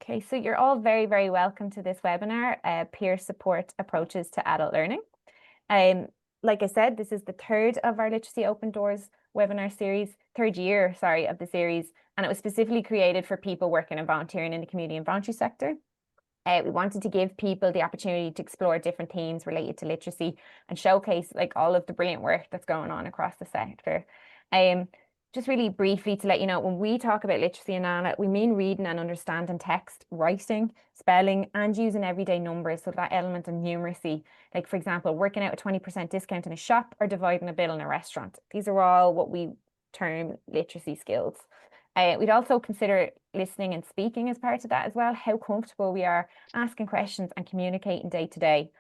Okay, so you're all very, very welcome to this webinar, Peer Support Approaches to Adult Learning. Like I said, this is the third of our Literacy Open Doors webinar series, third year, sorry, of the series, and it was specifically created for people working and volunteering in the community and voluntary sector. We wanted to give people the opportunity to explore different themes related to literacy and showcase like all of the brilliant work that's going on across the sector. Just really briefly to let you know, when we talk about literacy in NALA, we mean reading and understanding text, writing, spelling, and using everyday numbers. So that element of numeracy, like for example, working out a 20% discount in a shop or dividing a bill in a restaurant. These are all what we term literacy skills. We'd also consider listening and speaking as part of that as well, how comfortable we are asking questions and communicating day to day.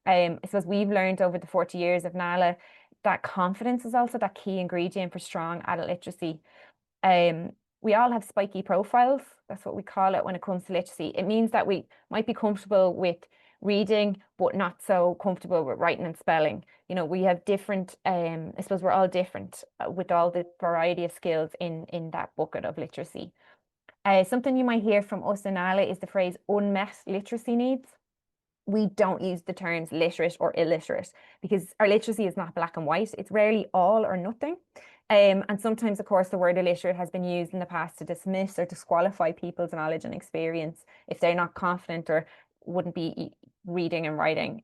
I suppose we've learned over the 40 years of NALA that confidence is also that key ingredient for strong adult literacy. We all have spiky profiles. That's what we call it when it comes to literacy. It means that we might be comfortable with reading, but not so comfortable with writing and spelling. You know, we have different, I suppose we're all different with all the variety of skills in that bucket of literacy. Something you might hear from us in NALA is the phrase unmet literacy needs. We don't use the terms literate or illiterate because our literacy is not black and white. It's rarely all or nothing. And sometimes, of course, the word illiterate has been used in the past to dismiss or disqualify people's knowledge and experience if they're not confident or wouldn't be reading and writing.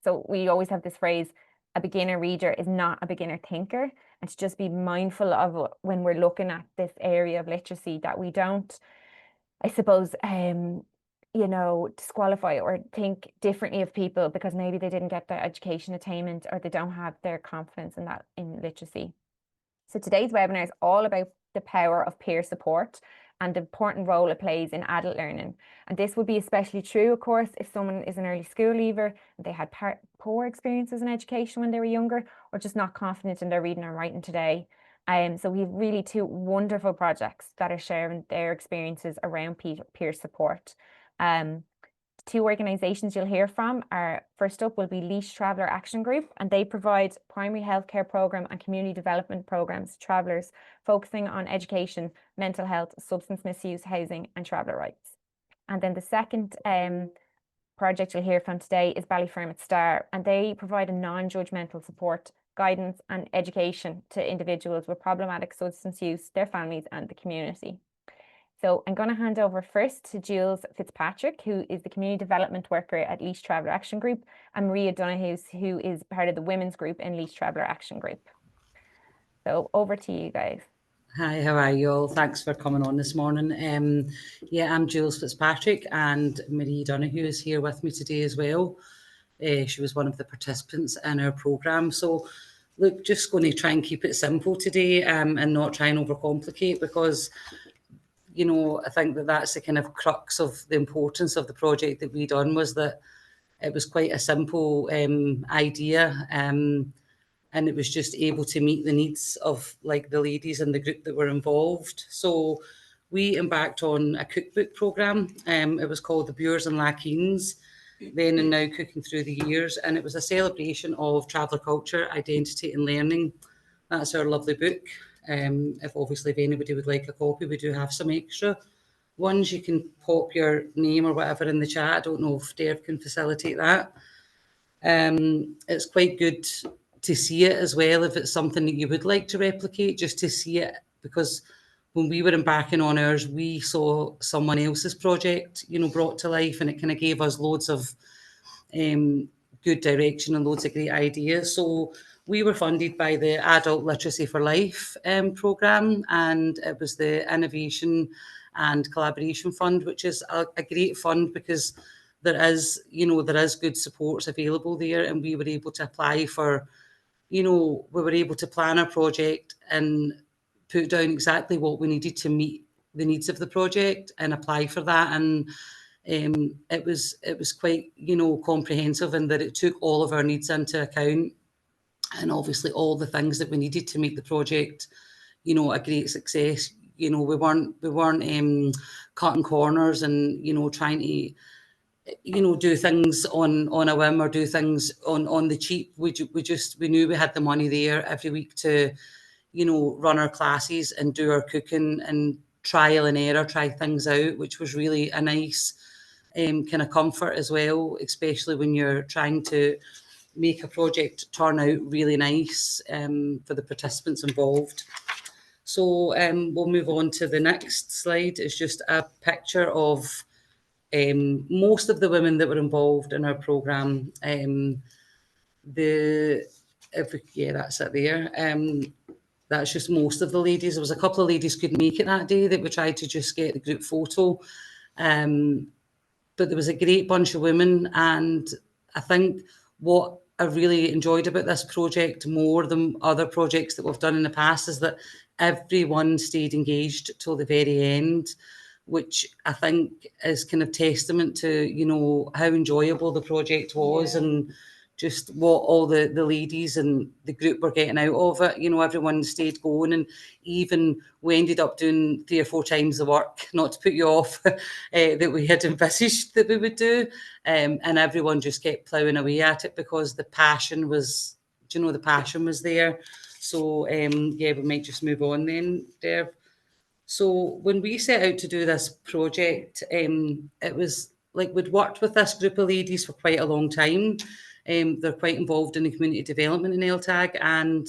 So we always have this phrase, a beginner reader is not a beginner thinker, and to just be mindful of when we're looking at this area of literacy that we don't, I suppose, you know, disqualify or think differently of people because maybe they didn't get their education attainment or they don't have their confidence in that in literacy. So today's webinar is all about the power of peer support and the important role it plays in adult learning. And this would be especially true, of course, if someone is an early school leaver, they had poor experiences in education when they were younger, or just not confident in their reading and writing today. So we have really two wonderful projects that are sharing their experiences around peer support. Two organisations you'll hear from are, first up will be Laois Traveller Action Group, and they provide primary healthcare programme and community development programmes to travellers focusing on education, mental health, substance misuse, housing and traveller rights. And then the second project you'll hear from today is Ballyfermot Star, and they provide a non-judgmental support, guidance and education to individuals with problematic substance use, their families and the community. So I'm going to hand over first to Jules Fitzpatrick, who is the Community Development Worker at Laois Traveller Action Group, and Maria Donoghue, who is part of the Women's Group in Laois Traveller Action Group. So over to you guys. Hi, how are you all? Thanks for coming on this morning. Yeah, I'm Jules Fitzpatrick and Marie Donoghue is here with me today as well. She was one of the participants in our programme. So look, just going to try and keep it simple today and not try and overcomplicate because you know, I think that that's the kind of crux of the importance of the project that we done was that it was quite a simple idea and it was just able to meet the needs of like the ladies in the group that were involved. So we embarked on a cookbook programme. It was called The Boers and Lakeens, Then and Now Cooking Through the Years. And it was a celebration of traveller culture, identity and learning. That's our lovely book. If obviously if anybody would like a copy, we do have some extra ones. You can pop your name or whatever in the chat. I don't know if Dave can facilitate that. It's quite good to see it as well if it's something that you would like to replicate, just to see it, because when we were embarking on ours, we saw someone else's project, you know, brought to life, and it kind of gave us loads of good direction and loads of great ideas. So we were funded by the Adult Literacy for Life programme, and it was the Innovation and Collaboration Fund, which is a great fund because there is, you know, there is good supports available there, and we were able to apply for, you know, we were able to plan our project and put down exactly what we needed to meet the needs of the project and apply for that. And it was quite, you know, comprehensive in that it took all of our needs into account. And obviously all the things that we needed to make the project, you know, a great success. You know, we weren't cutting corners and, you know, trying to, you know, do things on a whim or do things on the cheap. We knew we had the money there every week to, you know, run our classes and do our cooking and trial and error, try things out, which was really a nice kind of comfort as well, especially when you're trying to make a project turn out really nice for the participants involved. So we'll move on to the next slide. It's just a picture of most of the women that were involved in our programme. That's it there. That's just most of the ladies. There was a couple of ladies couldn't make it that day that we tried to just get the group photo. But there was a great bunch of women, and I think what I really enjoyed about this project more than other projects that we've done in the past is that everyone stayed engaged till the very end, which I think is kind of testament to, you know, how enjoyable the project was and just what all the ladies and the group were getting out of it. You know, everyone stayed going, and even we ended up doing 3 or 4 times the work, not to put you off, that we had envisaged that we would do. And everyone just kept ploughing away at it because the passion was, do you know, the passion was there. So, yeah, we might just move on then, Dev. So when we set out to do this project, it was like we'd worked with this group of ladies for quite a long time. They're quite involved in the community development in LTAG, and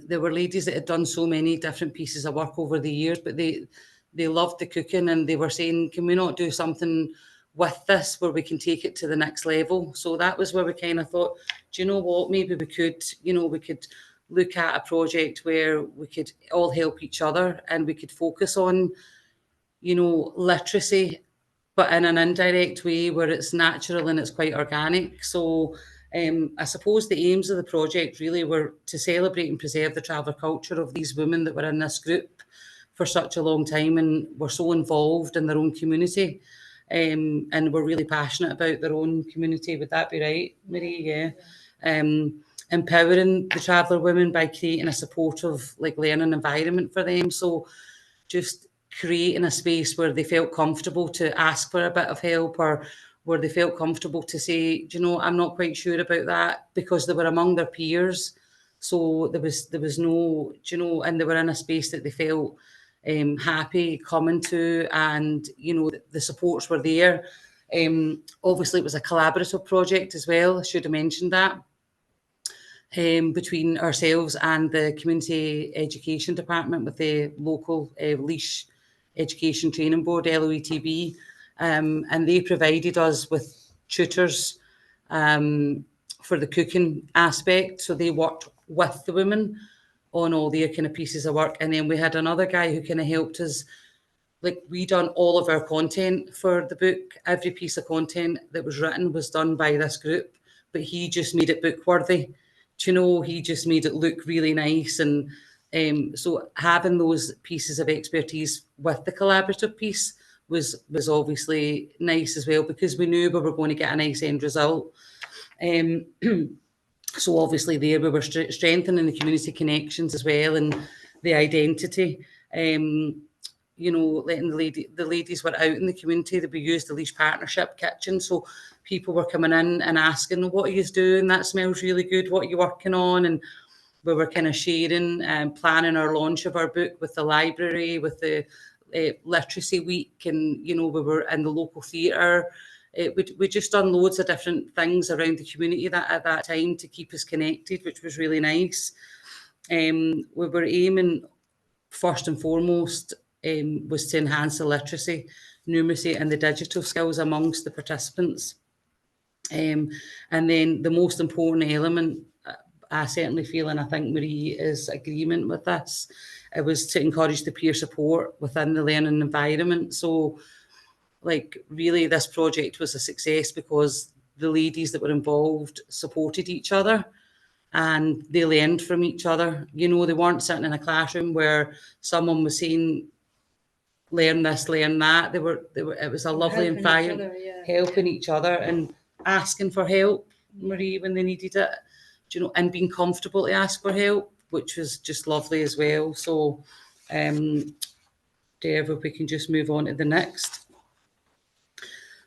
there were ladies that had done so many different pieces of work over the years, but they loved the cooking, and they were saying, can we not do something with this where we can take it to the next level? So that was where we kind of thought, do you know what, maybe we could, you know, we could look at a project where we could all help each other and we could focus on, you know, literacy, but in an indirect way where it's natural and it's quite organic. So I suppose the aims of the project really were to celebrate and preserve the traveller culture of these women that were in this group for such a long time and were so involved in their own community, and were really passionate about their own community. Would that be right, Marie? Yeah. Empowering the traveller women by creating a supportive, like, learning environment for them. So just creating a space where they felt comfortable to ask for a bit of help, or where they felt comfortable to say, do you know, I'm not quite sure about that, because they were among their peers. So there was no, do you know, and they were in a space that they felt happy coming to, and, you know, the supports were there. Obviously, it was a collaborative project as well. I should have mentioned that. Between ourselves and the community education department with the local Laois Education Training Board, LTAG, and they provided us with tutors for the cooking aspect. So they worked with the women on all their kind of pieces of work. And then we had another guy who kind of helped us. Like, we done all of our content for the book. Every piece of content that was written was done by this group, but he just made it book worthy. Do you know, he just made it look really nice. And so having those pieces of expertise with the collaborative piece was obviously nice as well, because we knew we were going to get a nice end result. So obviously there we were strengthening the community connections as well, and the identity. You know, letting the ladies were out in the community. That we used the Laois Partnership Kitchen, so people were coming in and asking, what are you doing? That smells really good. What are you working on? And we were kind of sharing and planning our launch of our book with the library, with the literacy week, and, you know, we were in the local theatre. We just done loads of different things around the community that at that time to keep us connected, which was really nice. We were aiming first and foremost was to enhance the literacy, numeracy and the digital skills amongst the participants. And then the most important element, I certainly feel, and I think Marie is agreement with this, it was to encourage the peer support within the learning environment. So, like, really this project was a success because the ladies that were involved supported each other and they learned from each other. You know, they weren't sitting in a classroom where someone was saying, learn this, learn that. They were it was a lovely environment, helping each other and asking for help, Marie, when they needed it, you know, and being comfortable to ask for help, which was just lovely as well. So, Dev, if we can just move on to the next.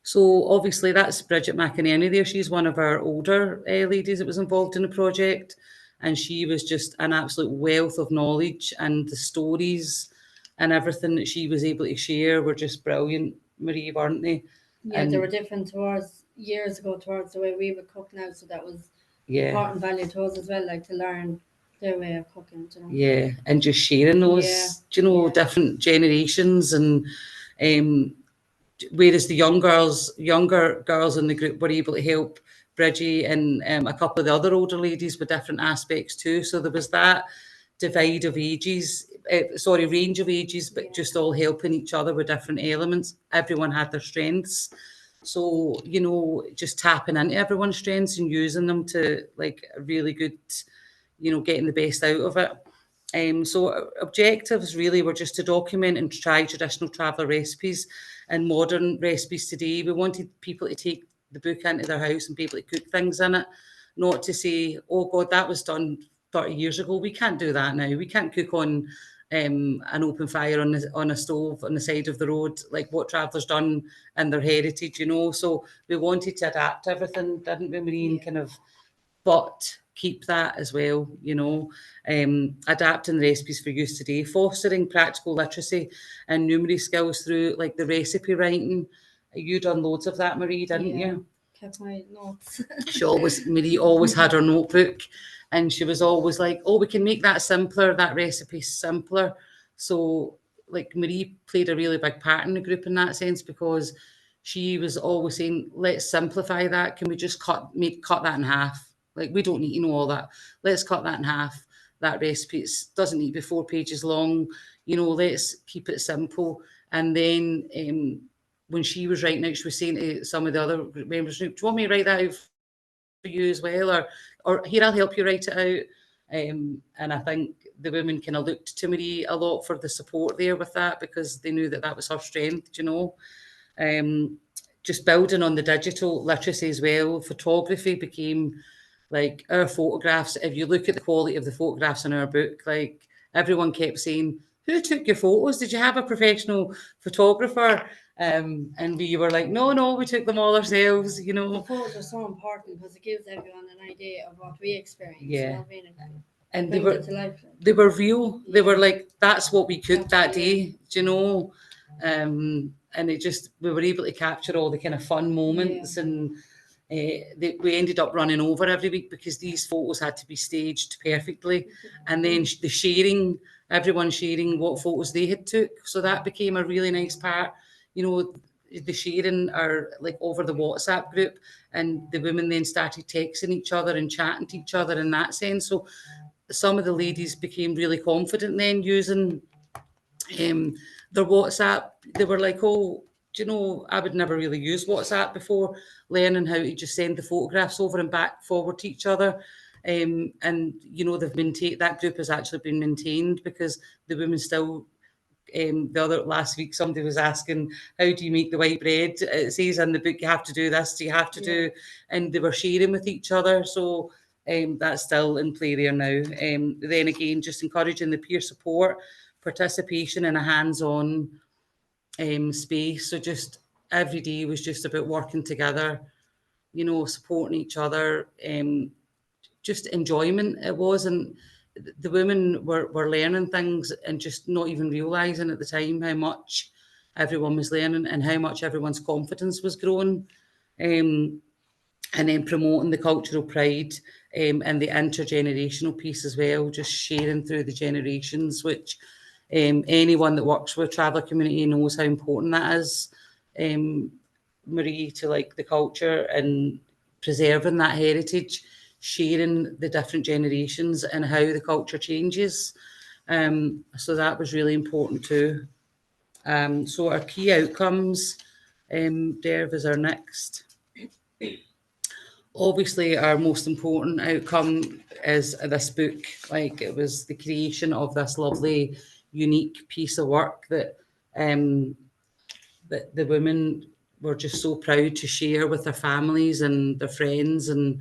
So obviously that's Bridget McInerney there. She's one of our older ladies that was involved in the project, and she was just an absolute wealth of knowledge, and the stories and everything that she was able to share were just brilliant, Marie, weren't they? Yeah, they were different towards years ago towards the way we would cook now, so that was important value to us as well, like to learn their way of cooking, you know. Yeah, and just sharing those, different generations, and whereas the younger girls in the group were able to help Bridgie and a couple of the other older ladies with different aspects too. So there was that divide of ages, range of ages, but just all helping each other with different elements. Everyone had their strengths. So, just tapping into everyone's strengths and using them to like a really good, getting the best out of it. So objectives really were just to document and try traditional traveller recipes and modern recipes today. We wanted people to take the book into their house and be able to cook things in it, not to say, oh God, that was done 30 years ago. We can't do that now. We can't cook on an open fire on a stove on the side of the road, like what travellers done in their heritage, So we wanted to adapt everything, didn't we, Maureen? Kind of, but keep that as well, adapting the recipes for use today, fostering practical literacy and numeracy skills through like the recipe writing. You done loads of that, Marie, didn't you? Kept my notes. Marie always had her notebook, and she was always like, oh, we can make that simpler, that recipe simpler. So like Marie played a really big part in the group in that sense, because she was always saying, let's simplify that. Can we just cut that in half? Like, we don't need to know all that. Let's cut that in half. That recipe doesn't need to be 4 pages long. Let's keep it simple. And then when she was writing out, she was saying to some of the other members, do you want me to write that out for you as well? Or here, I'll help you write it out. And I think the women kind of looked to Marie a lot for the support there with that, because they knew that was her strength, Just building on the digital literacy as well. Photography became like our photographs. If you look at the quality of the photographs in our book, like everyone kept saying, who took your photos? Did you have a professional photographer? And we were like, no, we took them all ourselves, The photos are so important because it gives everyone an idea of what we experienced. Yeah. And they were real. Yeah. They were like, that's what we cooked that day, and we were able to capture all the kind of fun moments. And we ended up running over every week because these photos had to be staged perfectly, and then the sharing, everyone sharing what photos they had took, so that became a really nice part. The sharing are like over the WhatsApp group, and the women then started texting each other and chatting to each other in that sense. So some of the ladies became really confident then using their WhatsApp. They were like, oh, I would never really use WhatsApp before, learning how to just send the photographs over and back forward to each other. And they've maintained, that group has actually been maintained, because the women still, last week somebody was asking, how do you make the white bread? It says in the book you have to do this, you have to do, and they were sharing with each other. So that's still in play there now. Then again, just encouraging the peer support, participation in a hands-on space. So just every day was just about working together, supporting each other, just enjoyment it was. And the women were learning things and just not even realising at the time how much everyone was learning and how much everyone's confidence was growing. And then promoting the cultural pride and the intergenerational piece as well, just sharing through the generations, which anyone that works with a traveller community knows how important that is, Marie, to like the culture and preserving that heritage, sharing the different generations and how the culture changes. So that was really important too. So our key outcomes, Derv, is our next. Obviously, our most important outcome is this book. Like, it was the creation of this lovely, unique piece of work that that the women were just so proud to share with their families and their friends, and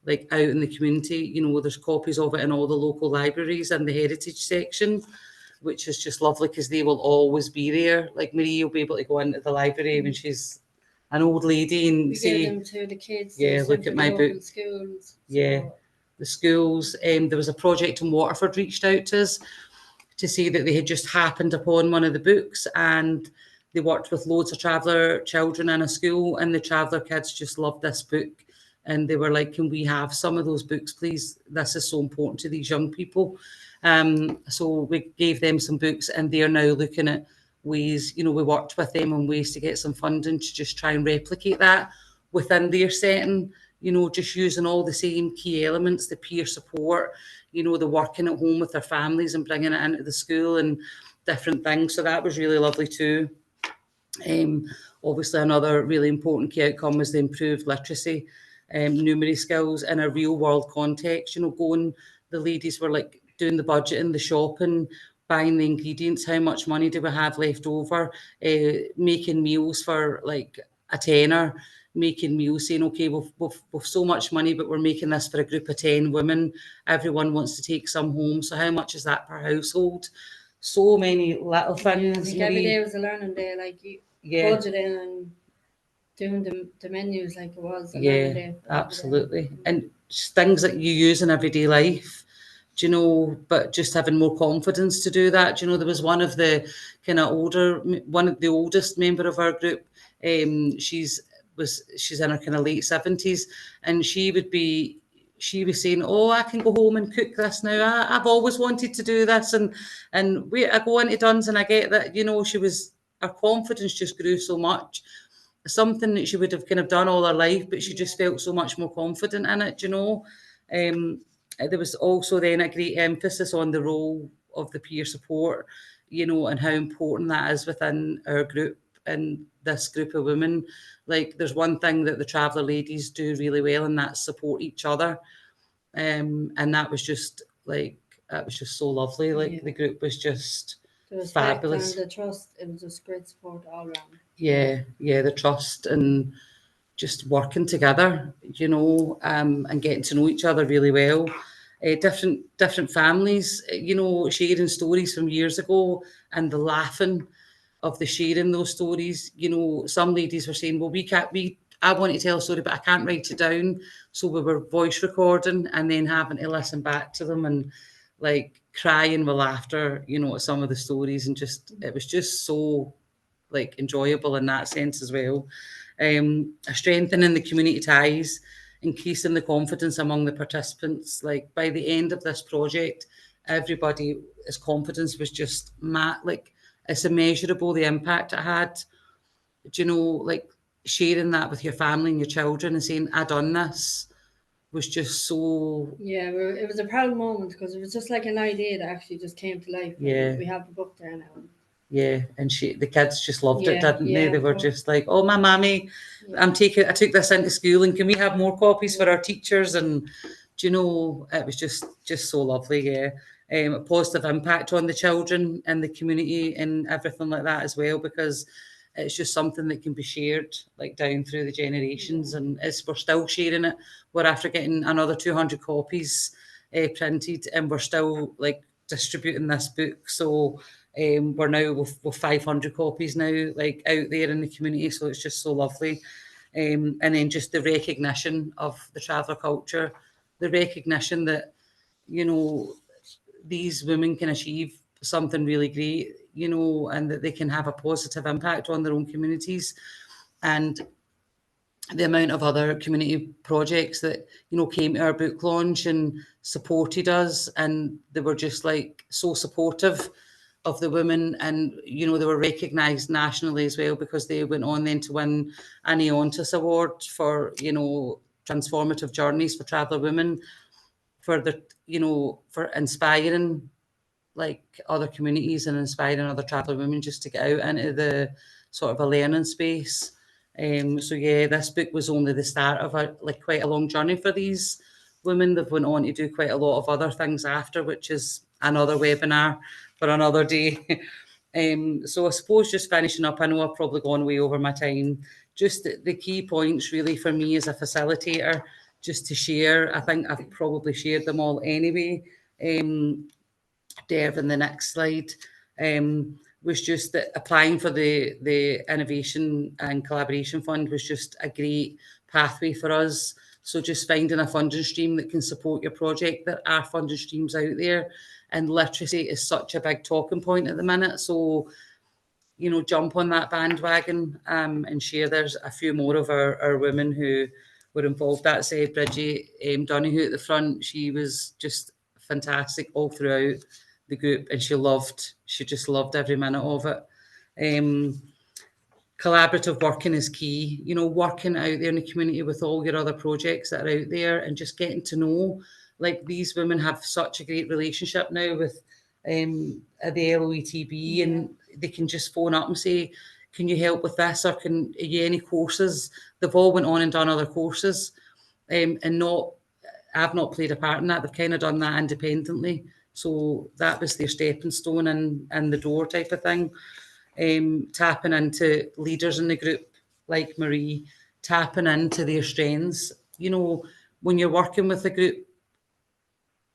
like out in the community. There's copies of it in all the local libraries and the heritage section, which is just lovely because they will always be there. Like, Marie will be able to go into the library when she's an old lady and we say, give them to the kids. Look at my book. Schools. The schools. There was a project in Waterford reached out to us, to say that they had just happened upon one of the books, and they worked with loads of traveller children in a school, and the traveller kids just loved this book. And they were like, can we have some of those books, please? This is so important to these young people. So we gave them some books, and they're now looking at ways, we worked with them on ways to get some funding to just try and replicate that within their setting, just using all the same key elements, the peer support, the working at home with their families and bringing it into the school and different things. So that was really lovely too. Obviously, another really important key outcome was the improved literacy, numeracy skills in a real world context. The ladies were like doing the budgeting, the shopping, buying the ingredients, how much money do we have left over, making meals for like a tenner, making meals, saying, okay, we've so much money, but we're making this for a group of 10 women. Everyone wants to take some home. So how much is that per household? So many little things. I think every day was a learning day, like budgeting and doing the menus, like it was a learning day. Absolutely. And just things that you use in everyday life, but just having more confidence to do that. There was one of the the oldest member of our group. She's in her kind of late 70s, and she was saying, oh, I can go home and cook this now. I've always wanted to do this. And I go into Duns and I get that, her confidence just grew so much. Something that she would have kind of done all her life, but she just felt so much more confident in it, There was also then a great emphasis on the role of the peer support, and how important that is within our group and this group of women. Like, there's one thing that the traveller ladies do really well, and that's support each other. And that was just so lovely. Like, the group was just fabulous. And the trust, it was just great support all around. Yeah, the trust and just working together, and getting to know each other really well. Different families, sharing stories from years ago, and the laughing of the sharing those stories. Some ladies were saying, well, I want to tell a story, but I can't write it down. So we were voice recording and then having to listen back to them and like crying with laughter, at some of the stories, and it was just so like enjoyable in that sense as well. Strengthening the community ties, increasing the confidence among the participants. Like, by the end of this project, everybody's confidence was just it's immeasurable, the impact it had. Like sharing that with your family and your children and saying, I done this, was just so... Yeah, it was a proud moment because it was just like an idea that actually just came to life. Yeah. We have the book there now. Yeah, and the kids just loved it, didn't they? They were just like, oh, my mammy, I took this into school, and can we have more copies for our teachers? And it was just so lovely, a positive impact on the children and the community and everything like that as well, because it's just something that can be shared like down through the generations. And we're still sharing it. We're after getting another 200 copies printed, and we're still like distributing this book. So we're now with 500 copies now, like out there in the community. So it's just so lovely. And then just the recognition of the traveller culture, the recognition that, these women can achieve something really great, and that they can have a positive impact on their own communities. And the amount of other community projects that, came to our book launch and supported us, and they were just like so supportive of the women, and they were recognised nationally as well, because they went on then to win an Eontas Award for transformative journeys for traveller women, for the for inspiring like other communities and inspiring other traveller women just to get out into the sort of a learning space. So yeah, this book was only the start of quite a long journey for these women. They've went on to do quite a lot of other things after, which is another webinar for another day. So I suppose just finishing up, I know I've probably gone way over my time. Just the key points really for me as a facilitator, just to share. I think I've probably shared them all anyway. Dev, in the next slide, was just that applying for the Innovation and Collaboration Fund was just a great pathway for us. So just finding a funding stream that can support your project. There are funding streams out there, and literacy is such a big talking point at the minute. So, you know, jump on that bandwagon and share. There's a few more of our women who were involved. That's Bridget Donoghue at the front. She was just fantastic all throughout the group, and she just loved every minute of it. Collaborative working is key, you know, working out there in the community with all your other projects that are out there, and just getting to know, like, these women have such a great relationship now with the LOETB, and they can just phone up and say, can you help with this, or are you any courses? They've all went on and done other courses, and I've not played a part in that. They've kind of done that independently, so that was their stepping stone and the door type of thing. Tapping into leaders in the group like Marie, tapping into their strengths. You know, when you're working with a group,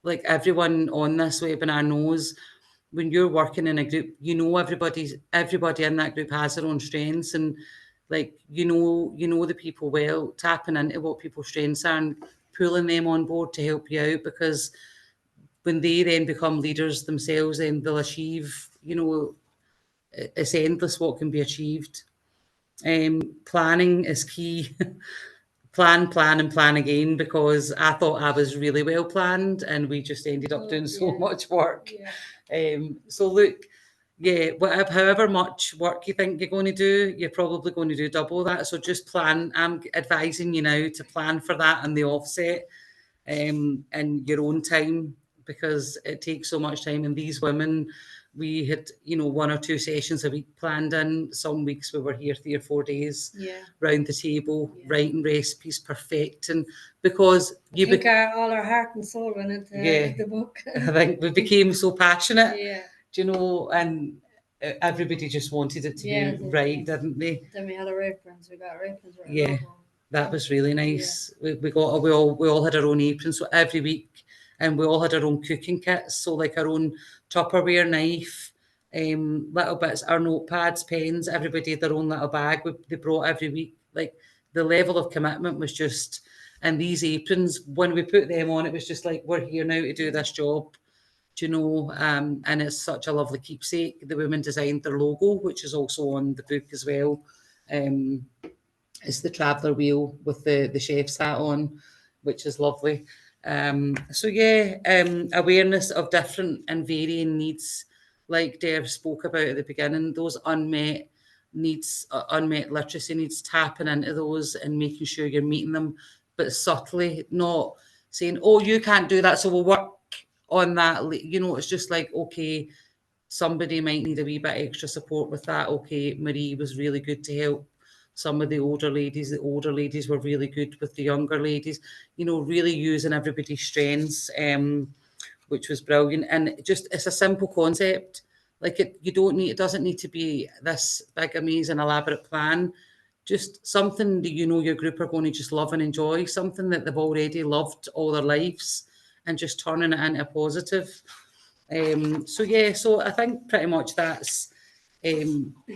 like everyone on this webinar knows, when you're working in a group, you know, everybody in that group has their own strengths, and like, you know the people well, tapping into what people's strengths are and pulling them on board to help you out, because when they then become leaders themselves, then they'll achieve, you know, it's endless what can be achieved. Planning is key. plan and plan again, because I thought I was really well planned and we just ended up doing so much work. So look, however much work you think you're going to do, you're probably going to do double that. So just plan. I'm advising you now to plan for that and the offset in your own time, because it takes so much time. And these women, we had, you know, 1 or 2 sessions a week planned in. Some weeks we were here 3 or 4 days round the table, writing recipes, perfecting, because you think all our heart and soul went into the book. I think we became so passionate, do you know, and everybody just wanted it to be right, didn't they? Then we had our aprons. We got our aprons right. Yeah, that was really nice. We all had our own aprons, so every week. And we all had our own cooking kits, so like our own Tupperware knife, little bits, our notepads, pens, everybody had their own little bag they brought every week. Like, the level of commitment was just, and these aprons, when we put them on, it was just like, we're here now to do this job, do you know, and it's such a lovely keepsake. The women designed their logo, which is also on the book as well. It's the traveller wheel with the chef's hat on, which is lovely. So awareness of different and varying needs, like Dev spoke about at the beginning, those unmet needs, unmet literacy needs, tapping into those and making sure you're meeting them, but subtly, not saying, oh, you can't do that, so we'll work on that. You know, it's just like, okay, somebody might need a wee bit extra support with that. Okay, Marie was really good to help some of the older ladies. The older ladies were really good with the younger ladies, you know, really using everybody's strengths, which was brilliant. And it's a simple concept. Like, it doesn't need to be this big, amazing, elaborate plan. Just something that you know your group are going to just love and enjoy, something that they've already loved all their lives, and just turning it into a positive. So I think pretty much that's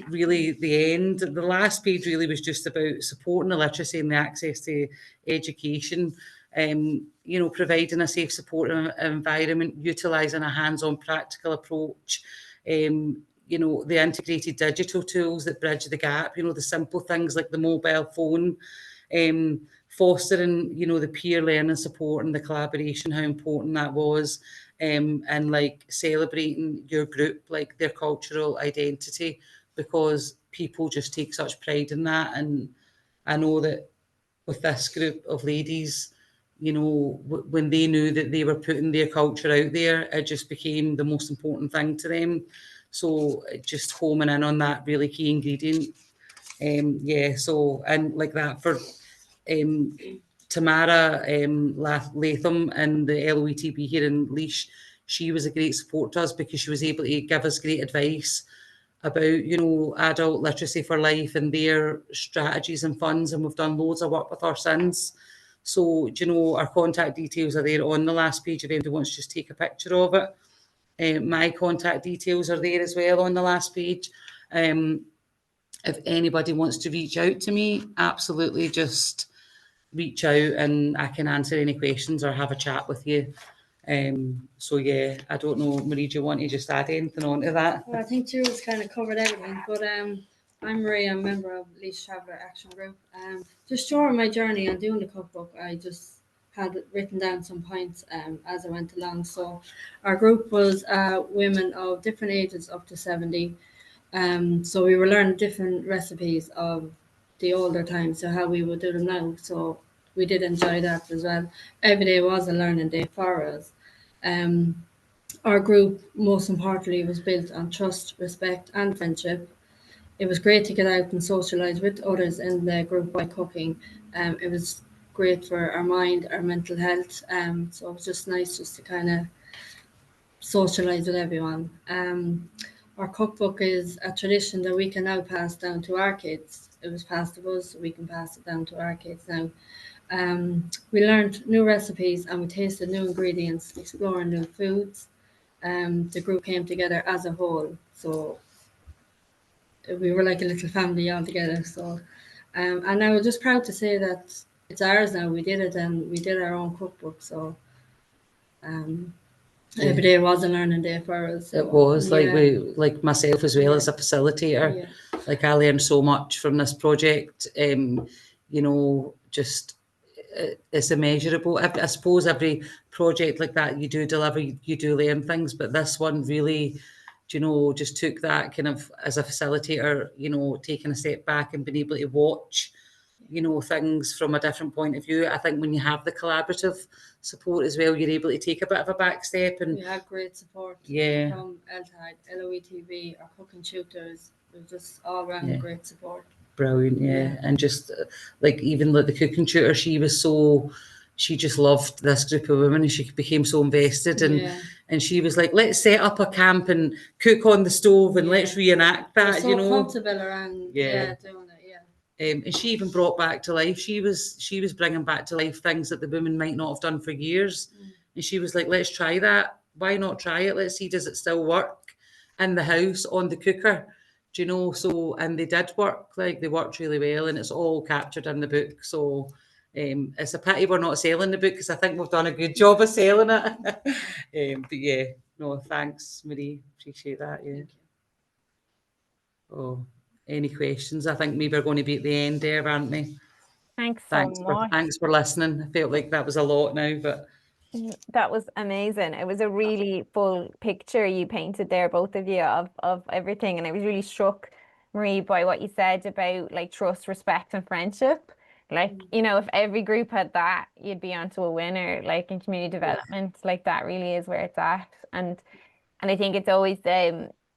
really the end. The last page really was just about supporting the literacy and the access to education, you know, providing a safe supportive environment, utilising a hands-on practical approach, you know, the integrated digital tools that bridge the gap, you know, the simple things like the mobile phone, fostering, you know, the peer learning support and the collaboration, how important that was, and like celebrating your group, like their cultural identity, because people just take such pride in that. And I know that with this group of ladies, you know, when they knew that they were putting their culture out there, it just became the most important thing to them. So just homing in on that really key ingredient. So, and like that for Tamara Latham and the LOETB here in Laois, she was a great support to us, because she was able to give us great advice about, you know, adult literacy for life and their strategies and funds, and we've done loads of work with her since. So, you know, our contact details are there on the last page if anybody wants to just take a picture of it. My contact details are there as well on the last page. If anybody wants to reach out to me, absolutely just reach out and I can answer any questions or have a chat with you. So yeah, I don't know, Marie, do you want to just add anything on to that? Well, I think Jules kind of covered everything, but I'm Marie, I'm a member of Laois Traveller Action Group. Just during my journey on doing the cookbook, I just had written down some points as I went along. So our group was women of different ages up to 70. So we were learning different recipes of the older times, so how we would do them now. So we did enjoy that as well. Every day was a learning day for us. Our group, most importantly, was built on trust, respect, and friendship. It was great to get out and socialise with others in the group by cooking. It was great for our mind, our mental health. So it was just nice just to kind of socialise with everyone. Our cookbook is a tradition that we can now pass down to our kids. It was passed to us, so we can pass it down to our kids now. We learned new recipes and we tasted new ingredients, exploring new foods. The group came together as a whole, so we were like a little family all together. So, and I was just proud to say that it's ours now. We did it, and we did our own cookbook. So, every day was a learning day for us. So, it was yeah. like myself as well, Yeah. as a facilitator. Yeah. Like I learned so much from this project. You know, just it's immeasurable. I suppose every project like that you do deliver, you do learn things, but this one really, you know, just took that kind of, as a facilitator, you know, taking a step back and being able to watch, you know, things from a different point of view. I think when you have the collaborative support as well, you're able to take a bit of a back step. And we had great support yeah, from LTAG, LOETV, our cooking tutors. It was just all around great support. Brilliant, yeah. And just like even like the cooking tutor, she just loved this group of women, and she became so invested. And she was like, let's set up a camp and cook on the stove and let's reenact that. So you know, comfortable around doing it. And she even brought back to life. She was bringing back to life things that the women might not have done for years. And she was like, let's try that. Why not try it? Let's see, does it still work in the house on the cooker? Do you know? So, and they did work, like they worked really well, and it's all captured in the book. So it's a pity we're not selling the book, because I think we've done a good job of selling it. But yeah, no, thanks, Marie. Appreciate that. Yeah. Oh, any questions? I think maybe we're going to be at the end there, aren't we? Thanks so much. Thanks for listening. I felt like that was a lot now, but that was amazing. It was a really full picture you painted there, both of you, of everything. And I was really struck, Marie, by what you said about like trust, respect, and friendship. Like, you know, if every group had that, you'd be onto a winner. Like in community development, like that really is where it's at. And I think it's always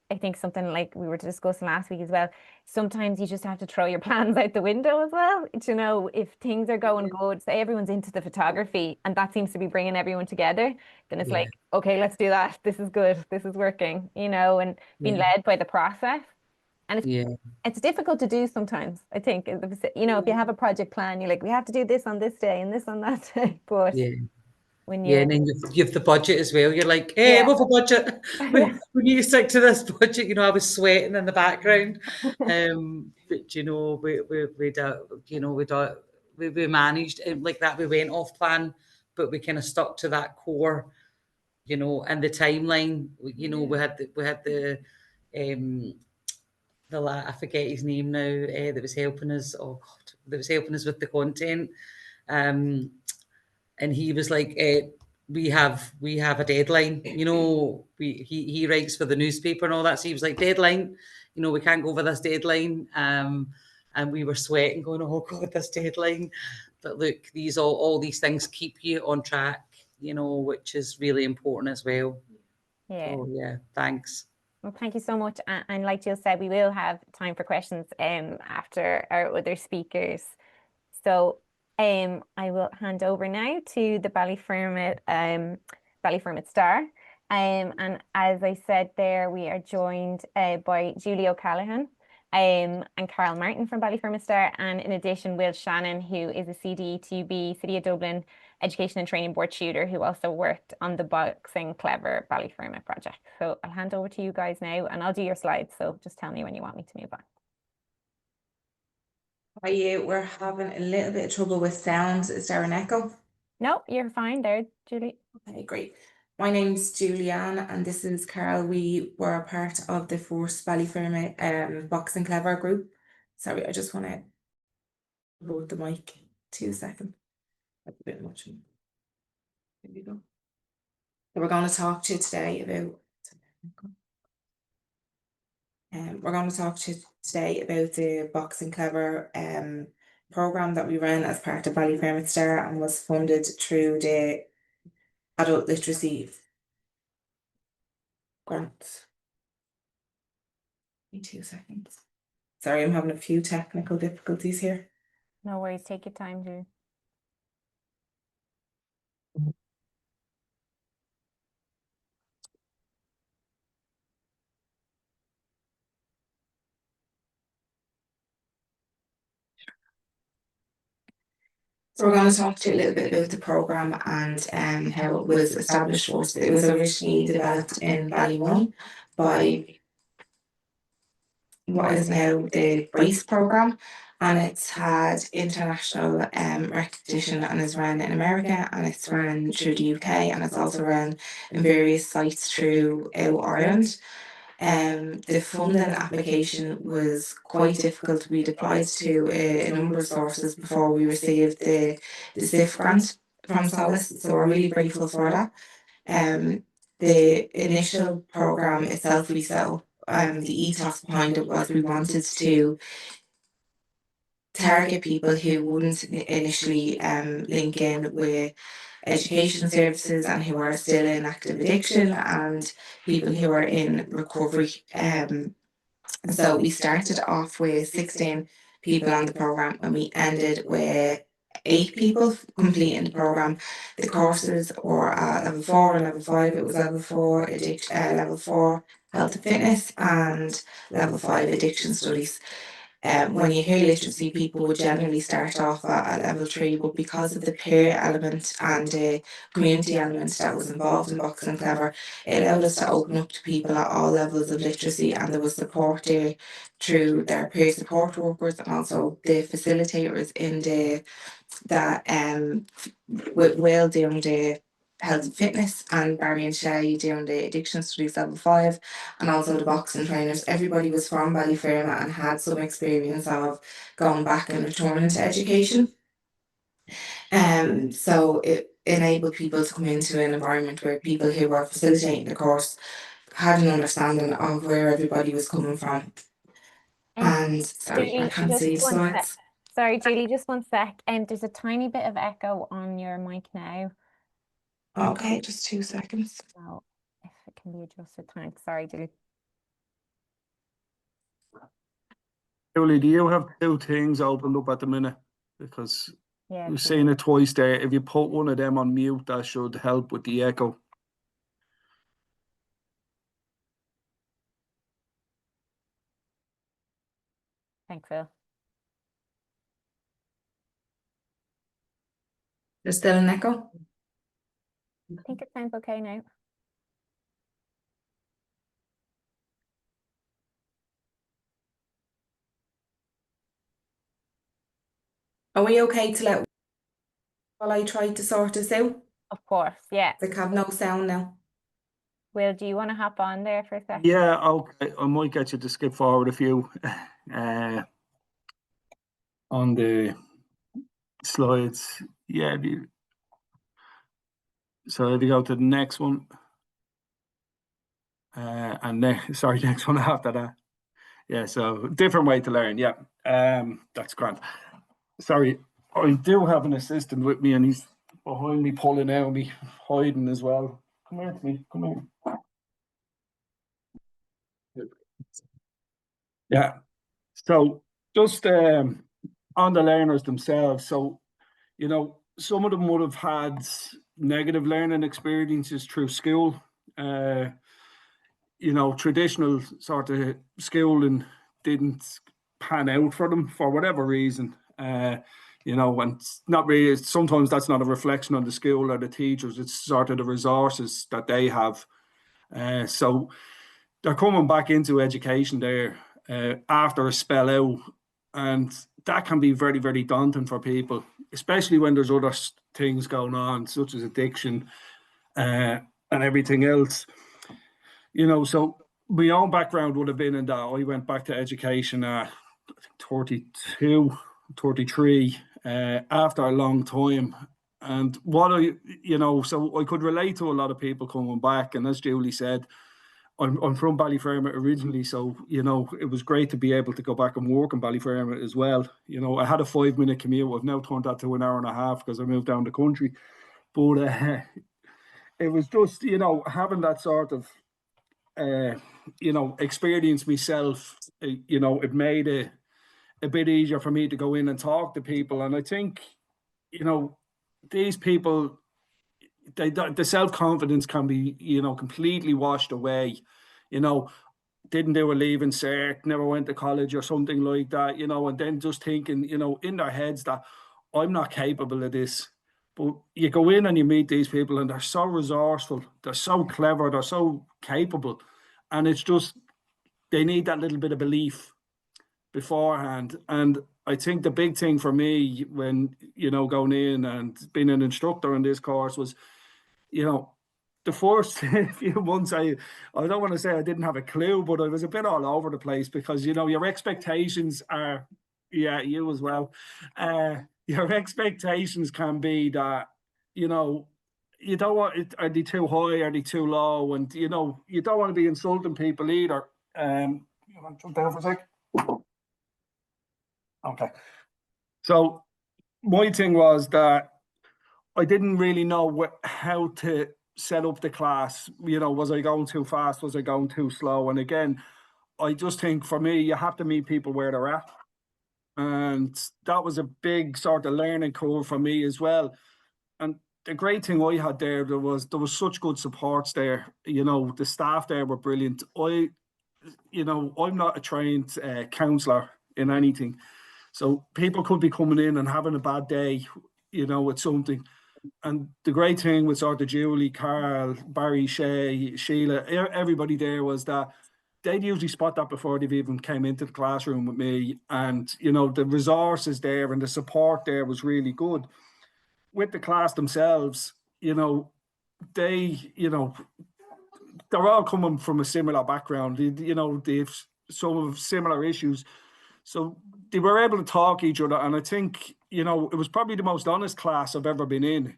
I think something like we were discussing last week as well. Sometimes you just have to throw your plans out the window as well. You know, if things are going good, say everyone's into the photography and that seems to be bringing everyone together, then it's like, okay, let's do that. This is good. This is working, you know, and being led by the process. And it's difficult to do sometimes, I think. You know, if you have a project plan, you're like, we have to do this on this day and this on that day. But when and then you have the budget as well. You're like, hey, we have a budget. We need to stick to this budget. You know, I was sweating in the background. But you know, we managed like that. We went off plan, but we kind of stuck to that core, you know, and the timeline. You know, we had the I forget his name now, that was helping us. Oh God, that was helping us with the content. And he was like, we have a deadline, you know. He writes for the newspaper and all that, so he was like, deadline, you know, we can't go over this deadline. And we were sweating, going, oh God, this deadline. But look, all these things keep you on track, you know, which is really important as well. So thanks. Well, thank you so much. And like Jill said, we will have time for questions after our other speakers. So I will hand over now to the Ballyfermot Star. And as I said there, we are joined by Julie O'Callaghan and Karl Martin from Ballyfermot Star. And in addition, Will Shannon, who is a CDETB, City of Dublin Education and Training Board tutor, who also worked on the Boxing Clever Ballyfermot project. So I'll hand over to you guys now and I'll do your slides. So just tell me when you want me to move on. Hi, we're having a little bit of trouble with sound. Is there an echo? No, you're fine there, Julie. Okay, great. My name's Julianne and this is Karl. We were a part of the first Ballyfermot Boxing Clever group. Sorry, I just want to hold the mic 2 seconds. That's a bit much. There we go. So we're going to talk to you today about the Boxing Clever program that we ran as part of Ballyfermot Star and was funded through the Adult Literacy grant. Give me 2 seconds. Sorry, I'm having a few technical difficulties here. No worries, take your time, Jules. So we're going to talk to you a little bit about the programme and how it was established first. It was originally developed in Ballymun by what is now the BRACE programme, and it's had international recognition and is run in America, and it's run through the UK, and it's also run in various sites throughout Ireland. The funding application was quite difficult. We applied to a number of sources before we received the SIF grant from Solace, so we're really grateful for that. The initial programme itself we set up, the ethos behind it was we wanted to target people who wouldn't initially link in with education services and who are still in active addiction and people who are in recovery. So we started off with 16 people on the programme and we ended with 8 people completing the programme. The courses were level 4 and level 5. It was level 4 level 4 health and fitness and level 5 addiction studies. When you hear literacy, people would generally start off at level 3, but because of the peer element and the community element that was involved in Boxing Clever, it allowed us to open up to people at all levels of literacy, and there was support there through their peer support workers and also the facilitators in that with Will doing the health and fitness and Barry and Shay doing the addiction studies level 5 and also the boxing trainers. Everybody was from Ballyfermot and had some experience of going back and returning to education. So it enabled people to come into an environment where people who were facilitating the course had an understanding of where everybody was coming from. And sorry, Julie, I can't just see the one slides. sec. Sorry, Julie, just one sec. There's a tiny bit of echo on your mic now. Okay, just 2 seconds. So if it can be adjusted, thanks. Sorry, Julie. Julie, do you have 2 things opened up at the minute? Because Yeah, we've please. seen it twice there. If you put one of them on mute, that should help with the echo. Thanks, Phil. There's still an echo? I think it sounds okay now. Are we okay to let while I try to sort this out? Of course, yeah. Like have no sound now. Will, do you want to hop on there for a second? Yeah, okay. I might get you to skip forward a few on the slides. Yeah. So if you go to the next one. And next one after that. Yeah, so different way to learn. Yeah, that's grand. Sorry, I do have an assistant with me and he's behind me pulling out me, hiding as well. Come here to me, come here. Yeah, so just on the learners themselves. So, you know, some of them would have had negative learning experiences through school. You know, traditional sort of schooling didn't pan out for them for whatever reason. You know, and not really, sometimes that's not a reflection on the school or the teachers, it's sort of the resources that they have. So they're coming back into education there after a spell out, and that can be very, very daunting for people, especially when there's other things going on, such as addiction. and everything else. So my own background would have been in that I went back to education at 32, 33, after a long time. And so I could relate to a lot of people coming back. And as Julie said, I'm from Ballyfermot originally, so it was great to be able to go back and work in Ballyfermot as well. I had a 5-minute commute. I've now turned that to an hour and a half because I moved down the country. But it was just having that sort of experience myself. It made it a bit easier for me to go in and talk to people. And I think these people, the self-confidence can be completely washed away. Didn't do a leaving cert, never went to college or something like that, and then just thinking in their heads that I'm not capable of this. But you go in and you meet these people and they're so resourceful, they're so clever, they're so capable, and it's just they need that little bit of belief beforehand. And I think the big thing for me when going in and being an instructor in this course was the first few months, I don't want to say I didn't have a clue, but I was a bit all over the place because, your expectations are, yeah, you as well. Your expectations can be that, you don't want it, are they too high, are they too low? And, you don't want to be insulting people either. You want to jump down for a sec? Okay. So my thing was that I didn't really know how to set up the class. Was I going too fast? Was I going too slow? And again, I just think for me, you have to meet people where they're at. And that was a big sort of learning curve for me as well. And the great thing I had there was such good supports there. The staff there were brilliant. I'm not a trained counsellor in anything. So people could be coming in and having a bad day, with something. And the great thing with sort of Julie, Karl, Barry, Shay, Sheila, everybody there was that they'd usually spot that before they've even came into the classroom with me. And, the resources there and the support there was really good. With the class themselves, they're all coming from a similar background. They've some of similar issues. So they were able to talk each other. And I think, it was probably the most honest class I've ever been in.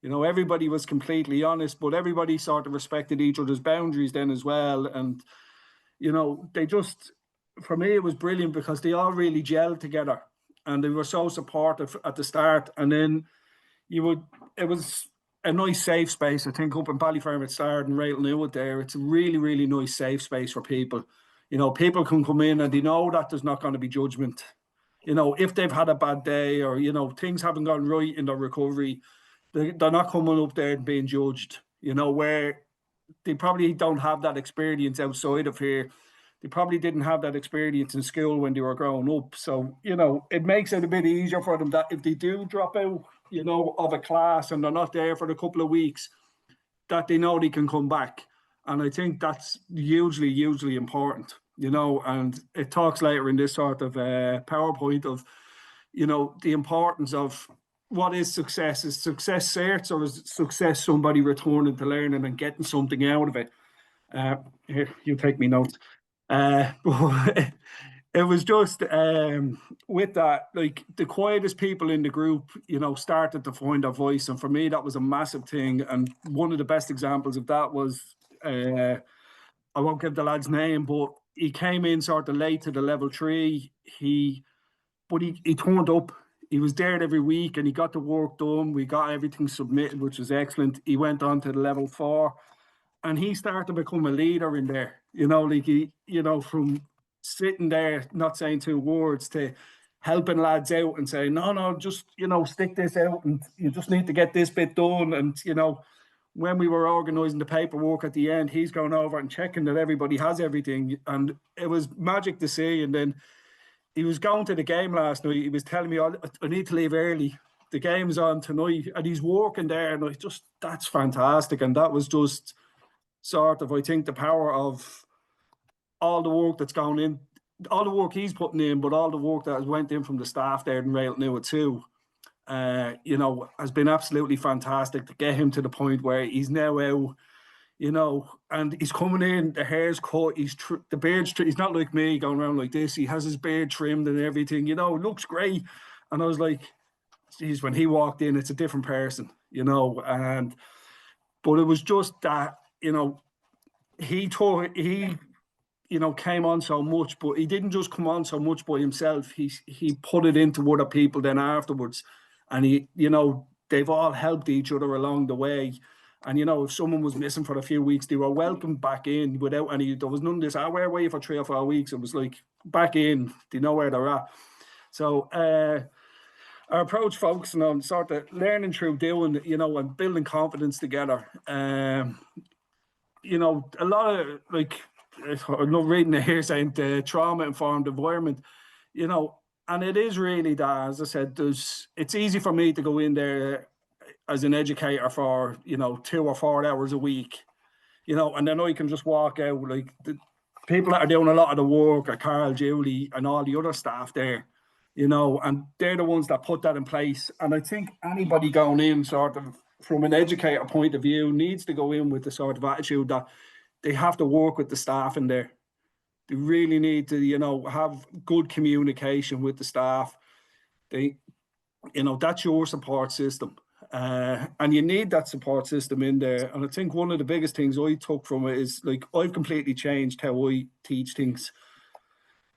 Everybody was completely honest, but everybody sort of respected each other's boundaries then as well. And, they just, for me, it was brilliant because they all really gelled together and they were so supportive at the start. And then it was a nice safe space. I think up in Ballyfermot Start and Railnewood there, it's a really, really nice safe space for people. People can come in and they know that there's not going to be judgment. If they've had a bad day or, things haven't gone right in their recovery, they're not coming up there and being judged, where they probably don't have that experience outside of here. They probably didn't have that experience in school when they were growing up. So, it makes it a bit easier for them that if they do drop out, of a class and they're not there for a couple of weeks, that they know they can come back. And I think that's hugely important, and it talks later in this sort of PowerPoint of, the importance of what is success. Is success certs or is success somebody returning to learning and getting something out of it? Here, you take me notes. But it was just with that, like the quietest people in the group, started to find their voice. And for me, that was a massive thing. And one of the best examples of that was, I won't give the lad's name, but he came in sort of late to the level 3. He turned up. He was there every week and he got the work done. We got everything submitted, which was excellent. He went on to the level 4 and he started to become a leader in there, from sitting there, not saying 2 words, to helping lads out and saying, no, just, stick this out and you just need to get this bit done. And, when we were organising the paperwork at the end, he's going over and checking that everybody has everything. And it was magic to see. And then he was going to the game last night. He was telling me, I need to leave early. The game's on tonight. And he's working there. And that's fantastic. And that was just sort of, I think, the power of all the work that's going in, all the work he's putting in, but all the work that has went in from the staff there in Railnewood too, has been absolutely fantastic to get him to the point where he's now out you know, and he's coming in, the hair's cut, the beard's he's not like me going around like this. He has his beard trimmed and everything, you know, looks great. And I was like, geez, when he walked in, it's a different person, you know. But it was just that, you know, he you know, came on so much, but he didn't just come on so much by himself. He put it into other people then afterwards, and he, you know, they've all helped each other along the way. And you know, if someone was missing for a few weeks, they were welcomed back in without any. There was none of this. Where were you for 3 or 4 weeks? It was like back in. They know where they're at. So our approach focusing on sort of learning through doing, you know, and building confidence together. You know, a lot of like, I'm not reading it here saying the trauma-informed environment, you know, and it is really that, as I said, it's easy for me to go in there as an educator for, you know, 2 or 4 hours a week, you know, and then I can just walk out. Like the people that are doing a lot of the work are Karl, Julie, and all the other staff there, you know, and they're the ones that put that in place. And I think anybody going in sort of from an educator point of view needs to go in with the sort of attitude that they have to work with the staff in there. They really need to, you know, have good communication with the staff. They, you know, that's your support system. And you need that support system in there. And I think one of the biggest things I took from it is like, I've completely changed how I teach things.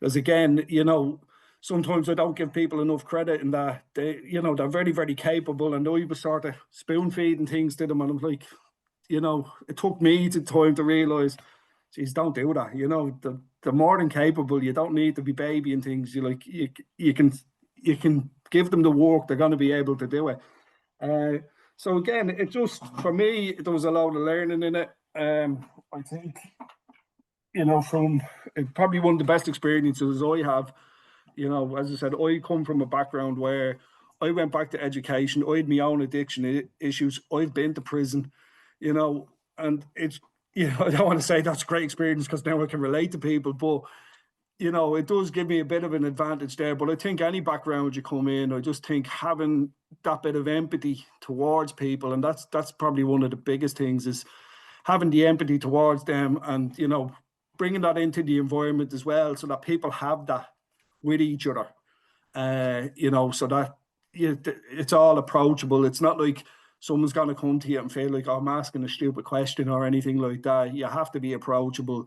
Because again, you know, sometimes I don't give people enough credit in that they, you know, they're very, very capable, and I was sort of spoon feeding things to them. And I'm like, you know, it took me time to realize, geez, don't do that. You know, they're more than capable. You don't need to be babying things. You like, you can give them the work. They're going to be able to do it. So again, it just, for me, there was a lot of learning in it. I think, you know, from probably one of the best experiences I have. You know, as I said, I come from a background where I went back to education. I had my own addiction issues. I've been to prison, you know, and it's, you know, I don't want to say that's a great experience because now I can relate to people, but, you know, it does give me a bit of an advantage there. But I think any background you come in, I just think having that bit of empathy towards people, and that's probably one of the biggest things, is having the empathy towards them, and, you know, bringing that into the environment as well, so that people have that with each other, you know, so that it's all approachable. It's not like someone's going to come to you and feel like, oh, I'm asking a stupid question or anything like that. You have to be approachable.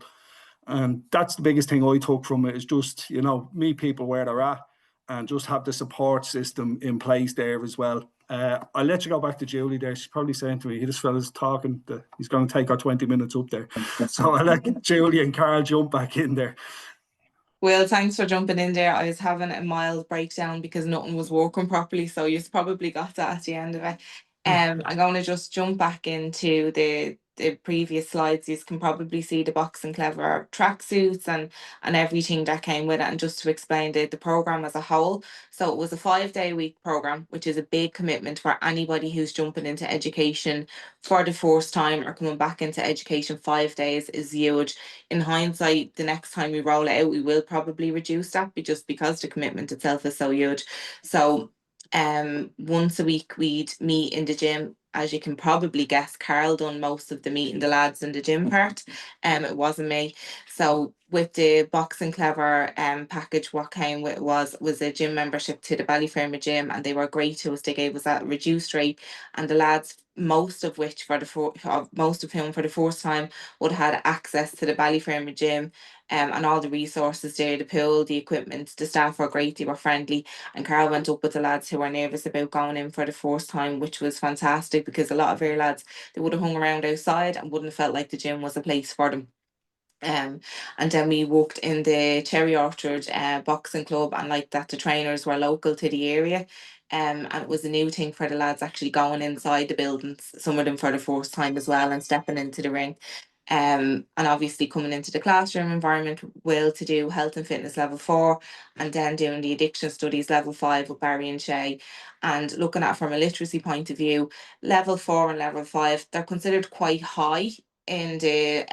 And that's the biggest thing I took from it, is just, you know, meet people where they're at and just have the support system in place there as well. I'll let you go back to Julie there. She's probably saying to me, this fella's talking, he's going to take our 20 minutes up there. So I'll let Julie and Karl jump back in there. Well, thanks for jumping in there. I was having a mild breakdown because nothing was working properly, so you've probably got that at the end of it. I'm going to just jump back into the previous slides. You can probably see the Box and Clever tracksuits and everything that came with it. And just to explain the program as a whole, so it was a 5-day-a-week program, which is a big commitment for anybody who's jumping into education for the first time or coming back into education. 5 days is huge. In hindsight, the next time we roll it out, we will probably reduce that, just because the commitment itself is so huge. So once a week we'd meet in the gym. As you can probably guess, Karl done most of the meeting the lads in the gym part. It wasn't me. So with the Box and Clever package, what came with was a gym membership to the Ballyfermot gym, and they were great to us. They gave us that reduced rate, and the lads, most of whom for the first time would have had access to the Ballyfermot gym, and all the resources there, the pool, the equipment. The staff were great, they were friendly, and Karl went up with the lads who were nervous about going in for the first time, which was fantastic, because a lot of our lads, they would have hung around outside and wouldn't have felt like the gym was a place for them. And then we walked in the Cherry Orchard boxing club, and like that, the trainers were local to the area. And it was a new thing for the lads actually going inside the buildings, some of them for the first time as well, and stepping into the ring. And obviously coming into the classroom environment, will to do health and fitness level 4, and then doing the addiction studies level 5 with Barry and Shay. And looking at it from a literacy point of view, level 4 and level 5, they're considered quite high in the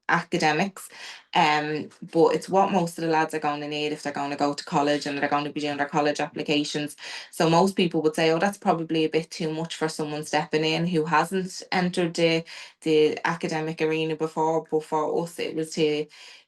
academics, but it's what most of the lads are going to need if they're going to go to college and they're going to be doing their college applications. So most people would say, oh, that's probably a bit too much for someone stepping in who hasn't entered the academic arena before. But for us, it was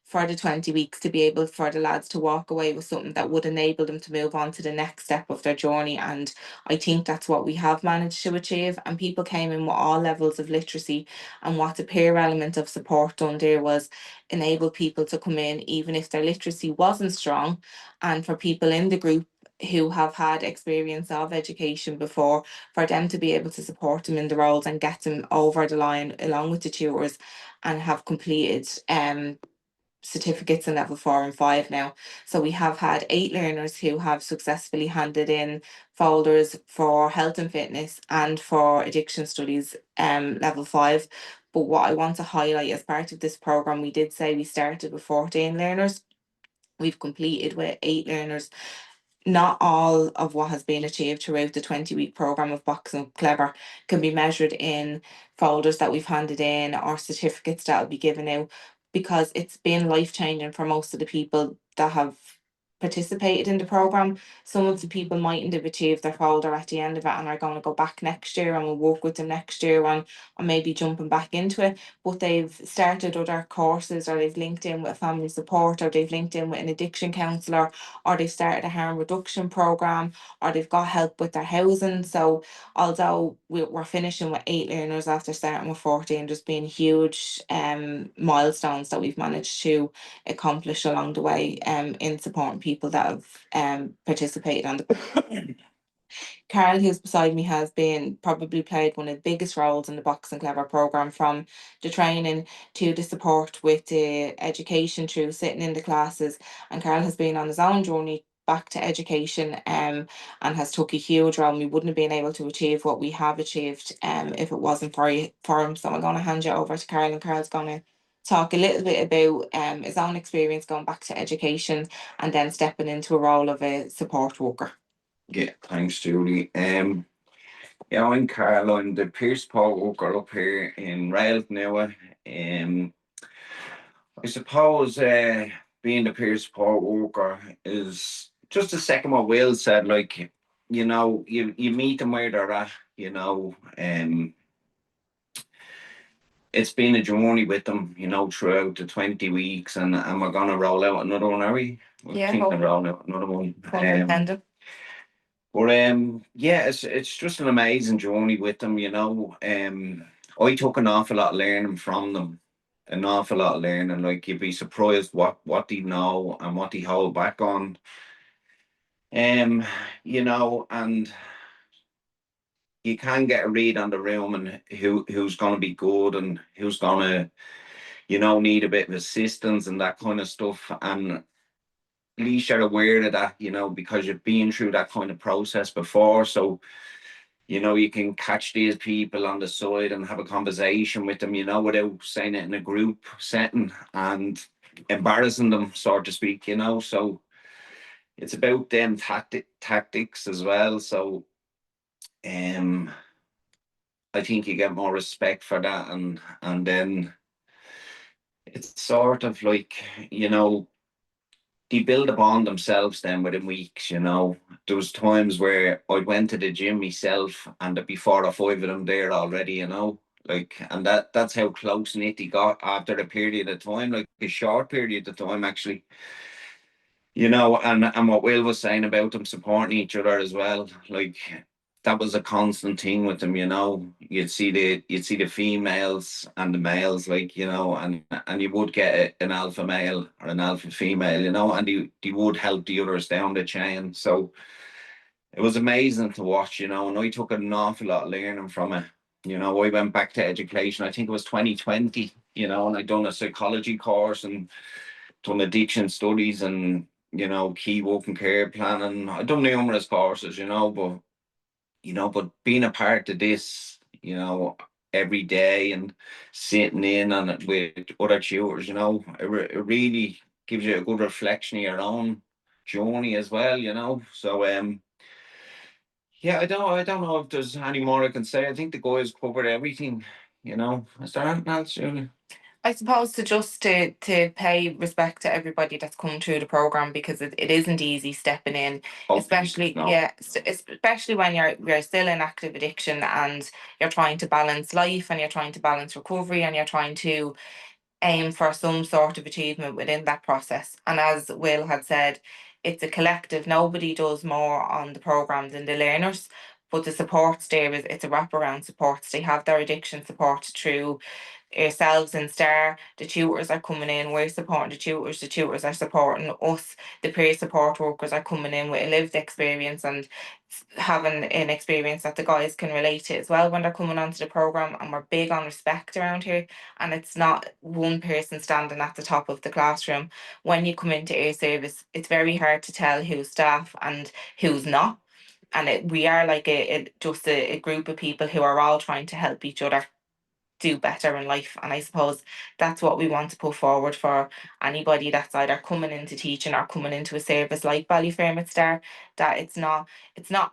for the 20 weeks to be able for the lads to walk away with something that would enable them to move on to the next step of their journey. And I think that's what we have managed to achieve. And people came in with all levels of literacy, and what the peer element of support done there was enable people to come in even if their literacy wasn't strong, and for people in the group who have had experience of education before, for them to be able to support them in the roles and get them over the line along with the tutors and have completed certificates in level 4 and 5 now. So we have had 8 learners who have successfully handed in folders for health and fitness and for addiction studies level 5. But what I want to highlight as part of this program, we did say we started with 14 learners. We've completed with 8 learners. Not all of what has been achieved throughout the 20-week program of Box and Clever can be measured in folders that we've handed in or certificates that will be given out, because it's been life-changing for most of the people that have participated in the program. Some of the people mightn't have achieved their folder at the end of it and are going to go back next year, and we'll work with them next year on maybe jumping back into it, but they've started other courses, or they've linked in with family support, or they've linked in with an addiction counsellor, or they've started a harm reduction program, or they've got help with their housing. So although we're finishing with 8 learners after starting with 14, there's been huge milestones that we've managed to accomplish along the way in supporting people that have participated on the Karl, who's beside me, has probably played one of the biggest roles in the Box and Clever program, from the training to the support with the education through sitting in the classes. And Karl has been on his own journey back to education and has took a huge role. We wouldn't have been able to achieve what we have achieved if it wasn't for him. So I'm going to hand you over to Karl, and Karl's going to talk a little bit about his own experience going back to education and then stepping into a role of a support worker. Yeah, thanks, Julie. Yeah, I'm Karl. I'm the peer support worker up here in Rail now. I suppose being the peer support worker is just to second what Will said. Like, you know, you meet them where they're at. You know, it's been a journey with them. You know, throughout the 20 weeks, and we're gonna roll out another one, are we? Yeah, thinking of rolling out another one. But yeah, it's just an amazing journey with them, you know. I took an awful lot of learning from them, an awful lot of learning. Like, you'd be surprised what they know and what they hold back on. You know, and you can get a read on the room and who's going to be good and who's going to, you know, need a bit of assistance and that kind of stuff. And at least you're aware of that, you know, because you've been through that kind of process before. So, you know, you can catch these people on the side and have a conversation with them, you know, without saying it in a group setting and embarrassing them, so to speak, you know. So it's about them tactics as well. So I think you get more respect for that, and then it's sort of like, you know, they build a bond themselves then within weeks, you know. There was times where I went to the gym myself and there'd be 4 or 5 of them there already, you know. Like, and that's how close knit they got after a period of time, like a short period of time actually. You know, and what Will was saying about them supporting each other as well, like that was a constant thing with them, you know. You'd see the females and the males, like, you know, and you would get an alpha male or an alpha female, you know, and they would help the others down the chain. So it was amazing to watch, you know, and I took an awful lot of learning from it. You know, I went back to education, I think it was 2020, you know, and I'd done a psychology course and done addiction studies and, you know, key working care planning. I've done numerous courses, you know, but being a part of this, you know, every day and sitting in on it with other tutors, you know, it really gives you a good reflection of your own journey as well, you know. So Yeah, I don't know if there's any more I can say. I think the guys covered everything, you know. Is there anything else, Julie? I suppose to pay respect to everybody that's come through the program, because it isn't easy stepping in, especially especially when you're still in active addiction and you're trying to balance life and you're trying to balance recovery and you're trying to aim for some sort of achievement within that process. And as Will had said, it's a collective. Nobody does more on the program than the learners. But the supports there it's a wraparound supports. They have their addiction support through ourselves and Star. The tutors are coming in, we're supporting the tutors are supporting us, the peer support workers are coming in with a lived experience and having an experience that the guys can relate to as well when they're coming onto the program. And we're big on respect around here, and it's not one person standing at the top of the classroom. When you come into air service, it's very hard to tell who's staff and who's not, and we are like just a group of people who are all trying to help each other do better in life. And I suppose that's what we want to put forward for anybody that's either coming into teaching or coming into a service like Ballyfermot Star, that it's not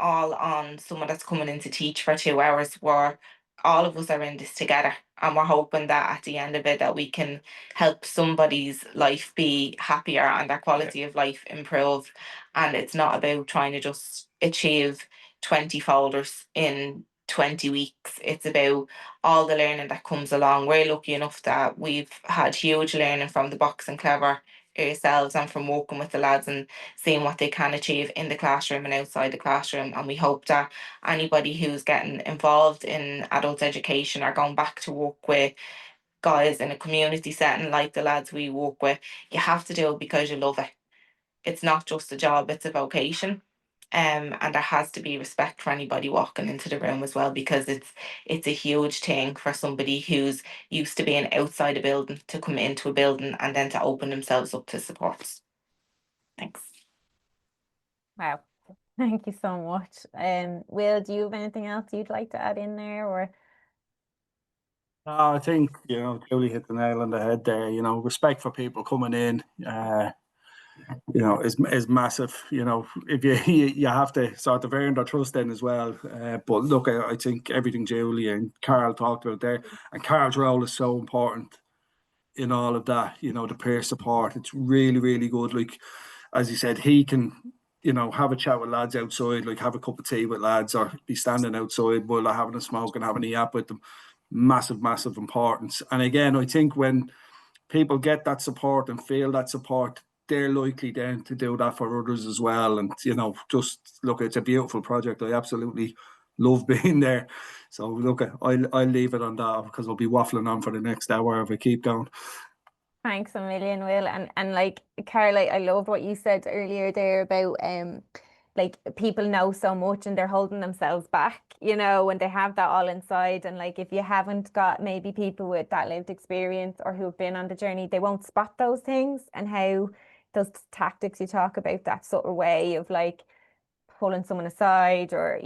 all on someone that's coming in to teach for 2 hours. We're all of us are in this together, and we're hoping that at the end of it that we can help somebody's life be happier and their quality of life improve. And it's not about trying to just achieve 20 folders in 20 weeks. It's about all the learning that comes along. We're lucky enough that we've had huge learning from the Box and Clever ourselves and from working with the lads and seeing what they can achieve in the classroom and outside the classroom. And we hope that anybody who's getting involved in adult education or going back to work with guys in a community setting like the lads we work with, you have to do it because you love it. It's not just a job, it's a vocation. And there has to be respect for anybody walking into the room as well, because it's a huge thing for somebody who's used to being outside a building to come into a building and then to open themselves up to supports. Thanks. Wow. Thank you so much. Will, do you have anything else you'd like to add in there, or? I think, Julie hit the nail on the head there. Respect for people coming in, is massive. If you have to sort of earn their trust in as well. But look, I think everything Julie and Karl talked about there, and Karl's role is so important in all of that. The peer support, it's really, really good. Like, as he said, he can, have a chat with lads outside, like have a cup of tea with lads, or be standing outside while they're having a smoke and having a yap with them. Massive, massive importance. And again, I think when people get that support and feel that support, they're likely then to do that for others as well. And, just look, it's a beautiful project. I absolutely love being there. So look, I'll leave it on that because I'll be waffling on for the next hour if I keep going. Thanks a million, Will. And like, Karl, I loved what you said earlier there about like people know so much and they're holding themselves back, when they have that all inside. And like, if you haven't got maybe people with that lived experience or who have been on the journey, they won't spot those things, and how those tactics you talk about, that sort of way of like pulling someone aside, or,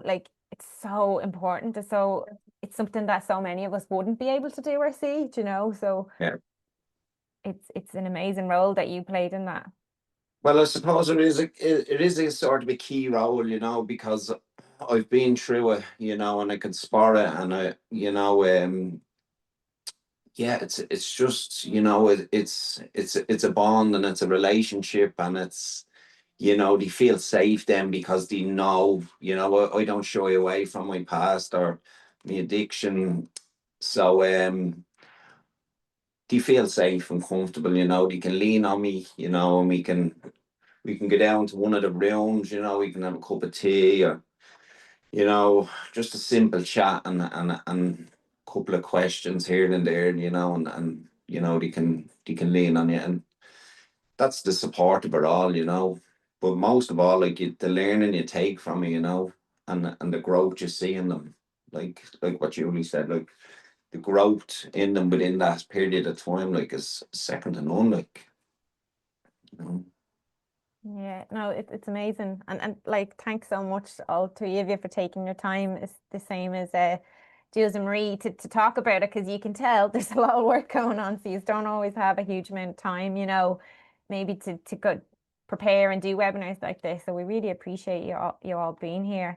like, it's so important. It's something that so many of us wouldn't be able to do or see, so Yeah. It's an amazing role that you played in that. Well, I suppose it is a sort of a key role, because I've been through it, and I can spar it, and yeah, it's just, it's a bond and it's a relationship, and it's, they feel safe then because they know, I don't shy away from my past or my addiction. So they feel safe and comfortable, they can lean on me, and we can go down to one of the rooms, we can have a cup of tea, or, just a simple chat and a couple of questions here and there, and they can lean on you, and that's the support of it all. But most of all, like, the learning you take from it, and the growth you see in them, like what Julie said, like the growth in them within that period of time, like, is second to none, like, Yeah, no, it's amazing. And like, thanks so much all three of you for taking your time. It's the same as Jules and Marie to talk about it, because you can tell there's a lot of work going on, so you don't always have a huge amount of time, maybe to go prepare and do webinars like this. So we really appreciate you all being here.